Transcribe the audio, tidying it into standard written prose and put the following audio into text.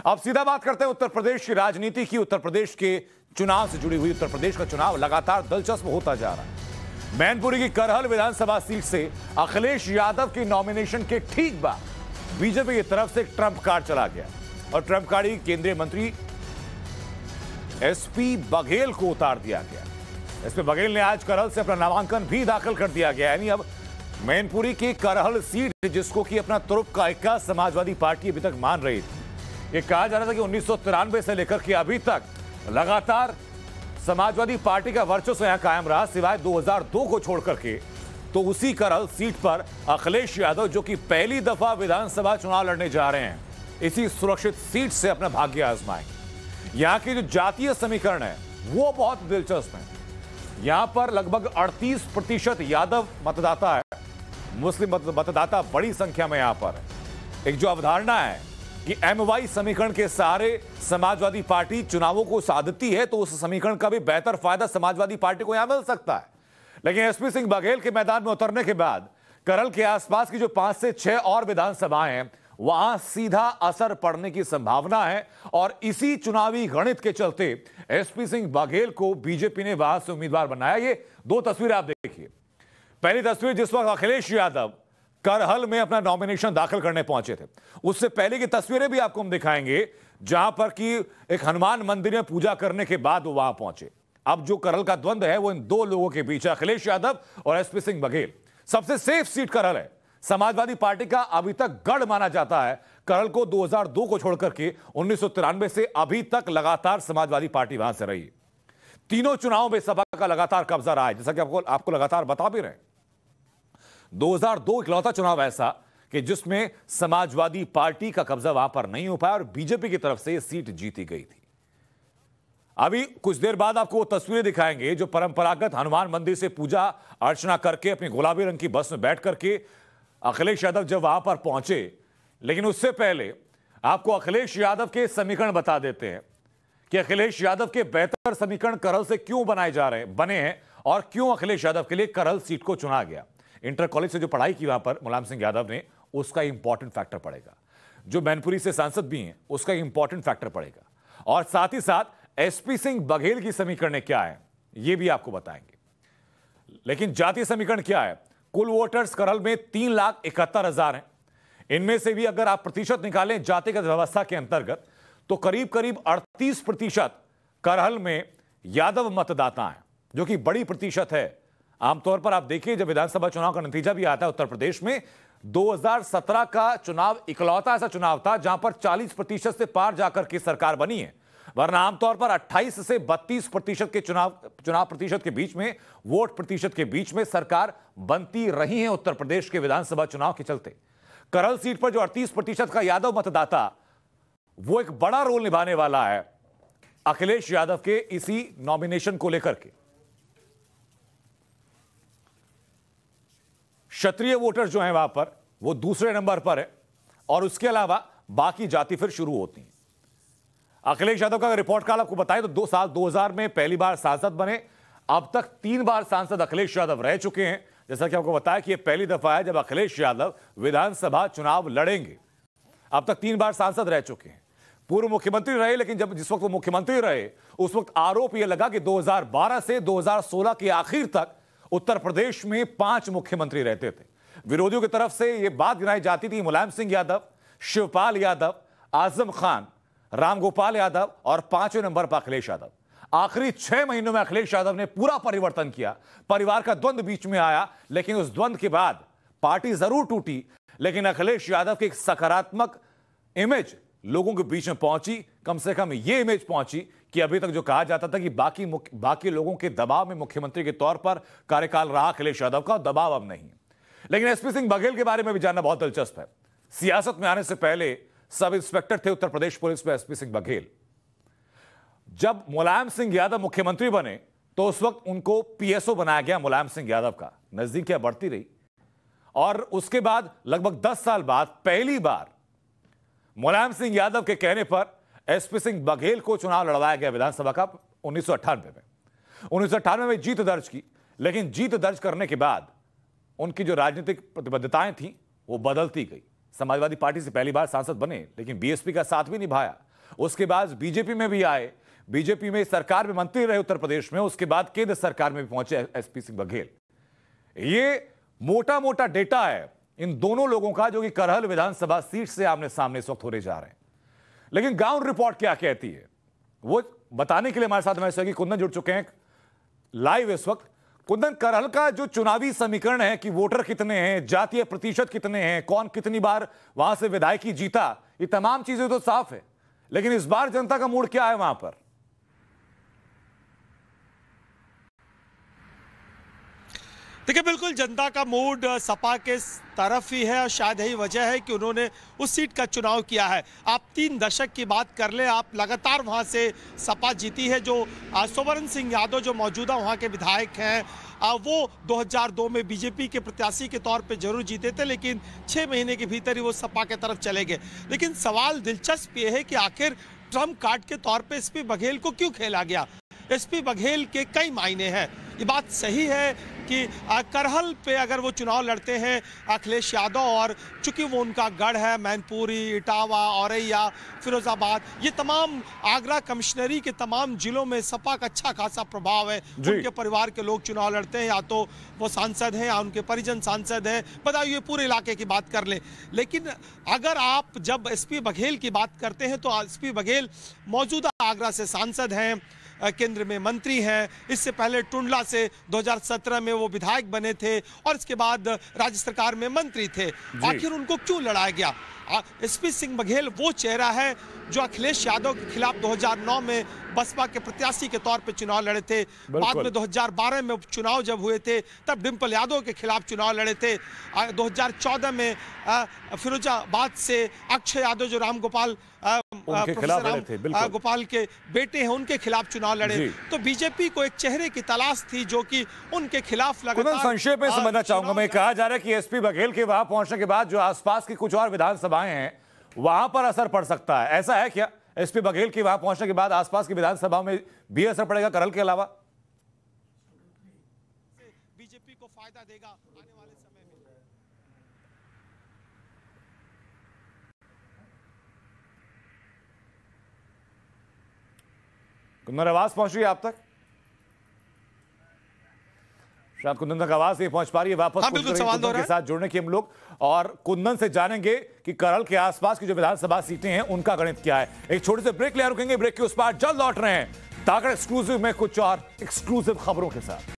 अब सीधा बात करते हैं उत्तर प्रदेश की राजनीति की। उत्तर प्रदेश के चुनाव से जुड़ी हुई उत्तर प्रदेश का चुनाव लगातार दिलचस्प होता जा रहा है। मैनपुरी की करहल विधानसभा सीट से अखिलेश यादव की नॉमिनेशन के ठीक बाद बीजेपी की तरफ से एक ट्रंप कार्ड चला गया और ट्रंप कार्ड ही केंद्रीय मंत्री एसपी बघेल को उतार दिया गया। एसपी बघेल ने आज करहल से अपना नामांकन भी दाखिल कर दिया गया। यानी अब मैनपुरी की करहल सीट जिसको कि अपना तुरुप का इक्का समाजवादी पार्टी अभी तक मान रही थी, ये कहा जा रहा था कि 1993 से लेकर के अभी तक लगातार समाजवादी पार्टी का वर्चस्व यहां कायम रहा, सिवाय 2002 को छोड़ करके। तो उसी करहल सीट पर अखिलेश यादव जो कि पहली दफा विधानसभा चुनाव लड़ने जा रहे हैं, इसी सुरक्षित सीट से अपना भाग्य आजमाएंगे। यहां के जो जातीय समीकरण है वो बहुत दिलचस्प है। यहां पर लगभग 38% यादव मतदाता है, मुस्लिम मतदाता बड़ी संख्या में यहां पर है। एक जो अवधारणा है कि एमवाई समीकरण के सहारे समाजवादी पार्टी चुनावों को साधती है, तो उस समीकरण का भी बेहतर फायदा समाजवादी पार्टी को यहां मिल सकता है। लेकिन एसपी सिंह बघेल के मैदान में उतरने के बाद करहल के आसपास की जो 5 से 6 और विधानसभाएं हैं, वहां सीधा असर पड़ने की संभावना है। और इसी चुनावी गणित के चलते एसपी सिंह बघेल को बीजेपी ने वहां से उम्मीदवार बनाया। ये दो तस्वीरें आप देखिए। पहली तस्वीर जिस वक्त अखिलेश यादव करहल में अपना नॉमिनेशन दाखिल करने पहुंचे थे, उससे पहले की तस्वीरें भी आपको हम दिखाएंगे, जहां पर कि एक हनुमान मंदिर में पूजा करने के बाद वो वहां पहुंचे। अब जो करहल का द्वंद्व है वो इन दो लोगों के बीच है, अखिलेश यादव और एसपी सिंह बघेल। सबसे सेफ सीट करहल है। समाजवादी पार्टी का अभी तक गढ़ माना जाता है। करहल को 2002 को छोड़कर के 1993 से अभी तक लगातार समाजवादी पार्टी वहां से रही। तीनों चुनावों में सपा का लगातार कब्जा रहा है, जैसा कि आपको लगातार बता भी रहे हैं। 2002 इकलौता चुनाव ऐसा कि जिसमें समाजवादी पार्टी का कब्जा वहां पर नहीं हो पाया और बीजेपी की तरफ से यह सीट जीती गई थी। अभी कुछ देर बाद आपको वो तस्वीरें दिखाएंगे जो परंपरागत हनुमान मंदिर से पूजा अर्चना करके अपनी गुलाबी रंग की बस में बैठ करके अखिलेश यादव जब वहां पर पहुंचे। लेकिन उससे पहले आपको अखिलेश यादव के समीकरण बता देते हैं कि अखिलेश यादव के बेहतर समीकरण करहल से क्यों बने हैं और क्यों अखिलेश यादव के लिए करहल सीट को चुना गया। इंटर कॉलेज से जो पढ़ाई की वहां पर मुलायम सिंह यादव ने, उसका इंपॉर्टेंट फैक्टर पड़ेगा। जो मैनपुरी से सांसद भी हैं, उसका इंपॉर्टेंट फैक्टर पड़ेगा। और साथ ही साथ एसपी सिंह बघेल की समीकरण क्या है यह भी आपको बताएंगे। लेकिन जातीय समीकरण क्या है? कुल वोटर्स करहल में 3,71,000 हैं। इनमें से भी अगर आप प्रतिशत निकालें जातिगत व्यवस्था के अंतर्गत, तो करीब करीब 38% करहल में यादव मतदाता हैं, जो कि बड़ी प्रतिशत है। आमतौर पर आप देखिए, जब विधानसभा चुनाव का नतीजा भी आता है उत्तर प्रदेश में, 2017 का चुनाव इकलौता ऐसा चुनाव था जहां पर 40% से पार जाकर के सरकार बनी है। वरना आमतौर पर 28 से 32% के चुनाव प्रतिशत के बीच में, वोट प्रतिशत के बीच में सरकार बनती रही है उत्तर प्रदेश के विधानसभा चुनाव के चलते। करहल सीट पर जो 38% का यादव मतदाता, वो एक बड़ा रोल निभाने वाला है अखिलेश यादव के इसी नॉमिनेशन को लेकर के। क्षत्रिय वोटर जो हैं वहां पर, वो दूसरे नंबर पर है और उसके अलावा बाकी जाति फिर शुरू होती हैं। अखिलेश यादव का रिपोर्ट कार्ड आपको बताएं तो 2000 में पहली बार सांसद बने। अब तक 3 बार सांसद अखिलेश यादव रह चुके हैं। जैसा कि आपको बताया कि यह पहली दफा है जब अखिलेश यादव विधानसभा चुनाव लड़ेंगे। अब तक 3 बार सांसद रह चुके हैं। पूर्व मुख्यमंत्री रहे, लेकिन जिस वक्त वो मुख्यमंत्री रहे उस वक्त आरोप यह लगा कि 2012 से 2016 के आखिर तक उत्तर प्रदेश में 5 मुख्यमंत्री रहते थे। विरोधियों की तरफ से यह बात गिनाई जाती थी, मुलायम सिंह यादव, शिवपाल यादव, आजम खान, रामगोपाल यादव और 5वें नंबर पर अखिलेश यादव। आखिरी 6 महीनों में अखिलेश यादव ने पूरा परिवर्तन किया। परिवार का द्वंद्व बीच में आया, लेकिन उस द्वंद्व के बाद पार्टी जरूर टूटी, लेकिन अखिलेश यादव की एक सकारात्मक इमेज लोगों के बीच में पहुंची। कम से कम यह इमेज पहुंची कि अभी तक जो कहा जाता था कि बाकी लोगों के दबाव में मुख्यमंत्री के तौर पर कार्यकाल रहा अखिलेश यादव का, दबाव अब नहीं है। लेकिन एसपी सिंह बघेल के बारे में भी जानना बहुत दिलचस्प है। सियासत में आने से पहले सब इंस्पेक्टर थे उत्तर प्रदेश पुलिस में एसपी सिंह बघेल। जब मुलायम सिंह यादव मुख्यमंत्री बने तो उस वक्त उनको पीएसओ बनाया गया मुलायम सिंह यादव का। नजदीकियां बढ़ती रही और उसके बाद लगभग 10 साल बाद पहली बार मुलायम सिंह यादव के कहने पर एसपी सिंह बघेल को चुनाव लड़वाया गया विधानसभा का 1998 में। 1998 में जीत दर्ज की, लेकिन जीत दर्ज करने के बाद उनकी जो राजनीतिक प्रतिबद्धताएं थी वो बदलती गई। समाजवादी पार्टी से पहली बार सांसद बने, लेकिन बीएसपी का साथ भी निभाया। उसके बाद बीजेपी में भी आए, बीजेपी में सरकार में मंत्री रहे उत्तर प्रदेश में, उसके बाद केंद्र सरकार में भी पहुंचे एसपी सिंह बघेल। ये मोटा मोटा डेटा है इन दोनों लोगों का, जो कि करहल विधानसभा सीट से आमने सामने इस वक्त हो जा रहे हैं। लेकिन ग्राउंड रिपोर्ट क्या कहती है वो बताने के लिए हमारे साथ हमारे सहयोगी कुंदन जुड़ चुके हैं लाइव इस वक्त। कुंदन, करहल का जो चुनावी समीकरण है कि वोटर कितने हैं, जातीय प्रतिशत कितने हैं, कौन कितनी बार वहां से विधायकी जीता, ये तमाम चीजें तो साफ है, लेकिन इस बार जनता का मूड क्या है वहां पर? देखिए, बिल्कुल जनता का मूड सपा के तरफ ही है और शायद यही वजह है कि उन्होंने उस सीट का चुनाव किया है। आप 3 दशक की बात कर लें, आप लगातार वहां से सपा जीती है। जो सोवर्ण सिंह यादव जो मौजूदा वहां के विधायक हैं, वो 2002 में बीजेपी के प्रत्याशी के तौर पे जरूर जीते थे, लेकिन 6 महीने के भीतर ही वो सपा के तरफ चले गए। लेकिन सवाल दिलचस्प ये है कि आखिर ट्रम्प कार्ड के तौर पे एसपी बघेल को क्यों खेला गया? एसपी बघेल के कई मायने हैं। ये बात सही है कि करहल पे अगर वो चुनाव लड़ते हैं अखिलेश यादव, और चूंकि वो उनका गढ़ है, मैनपुरी, इटावा, औरैया, फिरोजाबाद, ये तमाम आगरा कमिश्नरी के तमाम जिलों में सपा का अच्छा खासा प्रभाव है। उनके परिवार के लोग चुनाव लड़ते हैं, या तो वो सांसद हैं या उनके परिजन सांसद हैं, बताइए पूरे इलाके की बात कर लें। लेकिन अगर आप जब एसपी बघेल की बात करते हैं तो एसपी बघेल मौजूदा आगरा से सांसद हैं, केंद्र में मंत्री हैं, इससे पहले टुंडला से 2017 में वो विधायक बने थे और इसके बाद राज्य सरकार में मंत्री थे। आखिर उनको क्यों लड़ाया गया? एसपी सिंह बघेल वो चेहरा है जो अखिलेश यादव के खिलाफ 2009 में बसपा के प्रत्याशी के तौर पे चुनाव लड़े थे। बाद में 2012 में चुनाव जब हुए थे तब डिम्पल यादव के खिलाफ चुनाव लड़े थे। 2014 में फिरोजाबाद से अक्षय यादव जो राम गोपाल गोपाल के बेटे हैं, उनके खिलाफ चुनाव लड़े। तो बीजेपी को एक चेहरे की तलाश थी जो कि उनके खिलाफ लगातार। संक्षेप में समझना चाहूंगा मैं, कहा जा रहा है कि एसपी बघेल के वहां पहुंचने के बाद जो आसपास की कुछ और विधानसभाएं हैं वहां पर असर पड़ सकता है, ऐसा है क्या? एसपी बघेल के वहां पहुंचने के बाद आसपास की विधानसभाओं में भी असर पड़ेगा करहल के अलावा? बीजेपी को फायदा देगा आने वाले समय में। कुंदन, आवाज पहुंच रही है आप तक? शायद कुंदन तक आवाज नहीं पहुंच पा रही है। वापस कुंदन के साथ जुड़ने की हम लोग, और कुंदन से जानेंगे कि करहल के आसपास की जो विधानसभा सीटें हैं उनका गणित क्या है। एक छोटे से ब्रेक ले रुकेंगे, ब्रेक के उस पार जल्द लौट रहे हैं ताकत एक्सक्लूसिव में कुछ और एक्सक्लूसिव खबरों के साथ।